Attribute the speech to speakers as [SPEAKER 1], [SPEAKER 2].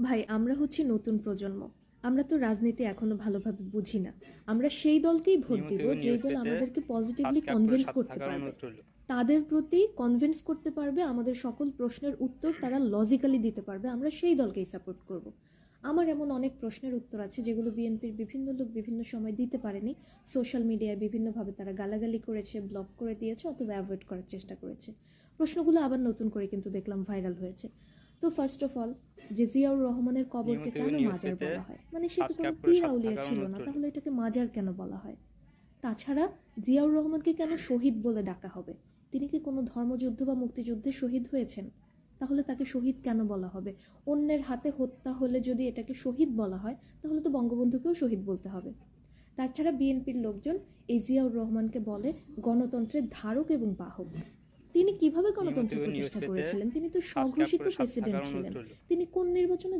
[SPEAKER 1] ভাই, আমরা হচ্ছি নতুন প্রজন্ম। আমরা তো রাজনীতি এখনো ভালোভাবে বুঝি না। আমরা সেই দলকেই ভোট
[SPEAKER 2] নিয়মিত
[SPEAKER 1] দিব যে
[SPEAKER 2] নিউজ
[SPEAKER 1] দল
[SPEAKER 2] পেতে
[SPEAKER 1] আমাদেরকে পজিটিভলি
[SPEAKER 2] সাবস্ক্রাইব করে
[SPEAKER 1] কনভিন্স
[SPEAKER 2] সাথে
[SPEAKER 1] করতে
[SPEAKER 2] থাকার
[SPEAKER 1] পারবে।
[SPEAKER 2] অনুরোধ রইল।
[SPEAKER 1] তাদের প্রতি কনভিন্স করতে পারবে, আমাদের সকল প্রশ্নের উত্তর তারা লজিক্যালি দিতে পারবে, আমরা সেই দলকেই সাপোর্ট করব। আমার এমন অনেক প্রশ্নের উত্তর আছে যেগুলো বিএনপির বিভিন্ন লোক বিভিন্ন সময় দিতে পারেনি। সোশ্যাল মিডিয়ায় বিভিন্নভাবে তারা গালাগালি করেছে, ব্লক করে দিয়েছে অথবা অ্যাভয়েড করার চেষ্টা করেছে। প্রশ্নগুলো আবার নতুন করে কিন্তু দেখলাম ভাইরাল হয়েছে। তো ফার্স্ট অফ অল, যে জিয়াউর রহমানের কবরকে
[SPEAKER 2] নিয়মিত
[SPEAKER 1] কেন
[SPEAKER 2] নিউজ
[SPEAKER 1] মাজার
[SPEAKER 2] পেতে
[SPEAKER 1] বলা হয়? মানে সে তো কোনো
[SPEAKER 2] সাবস্ক্রাইব করে
[SPEAKER 1] পীর
[SPEAKER 2] সাথে
[SPEAKER 1] আউলিয়া
[SPEAKER 2] থাকার
[SPEAKER 1] ছিল
[SPEAKER 2] অনুরোধ
[SPEAKER 1] না,
[SPEAKER 2] রইল।
[SPEAKER 1] তাহলে এটাকে মাজার কেন বলা হয়? তাছাড়া জিয়াউর রহমানকে কেন শহীদ বলে ডাকা হবে? তিনি কি কোনো ধর্মযুদ্ধ বা মুক্তিযুদ্ধে শহীদ হয়েছেন? তাহলে তাকে শহীদ কেন বলা হবে? অন্যের হাতে হত্যা হলে যদি এটাকে শহীদ বলা হয়, তাহলে তো বঙ্গবন্ধুকেও শহীদ বলতে হবে। তাছাড়া বিএনপির লোকজন এই জিয়াউর রহমানকে বলে গণতন্ত্রের ধারক এবং বাহক। তিনি কিভাবে
[SPEAKER 2] নিয়মিত
[SPEAKER 1] গণতন্ত্র
[SPEAKER 2] নিউজ
[SPEAKER 1] প্রতিষ্ঠা
[SPEAKER 2] পেতে
[SPEAKER 1] করেছিলেন? তিনি তো
[SPEAKER 2] সাবস্ক্রাইব
[SPEAKER 1] স্বঘোষিত
[SPEAKER 2] করে সাথে
[SPEAKER 1] প্রেসিডেন্ট
[SPEAKER 2] থাকার অনুরোধ
[SPEAKER 1] ছিলেন।
[SPEAKER 2] রইল।
[SPEAKER 1] তিনি কোন নির্বাচনে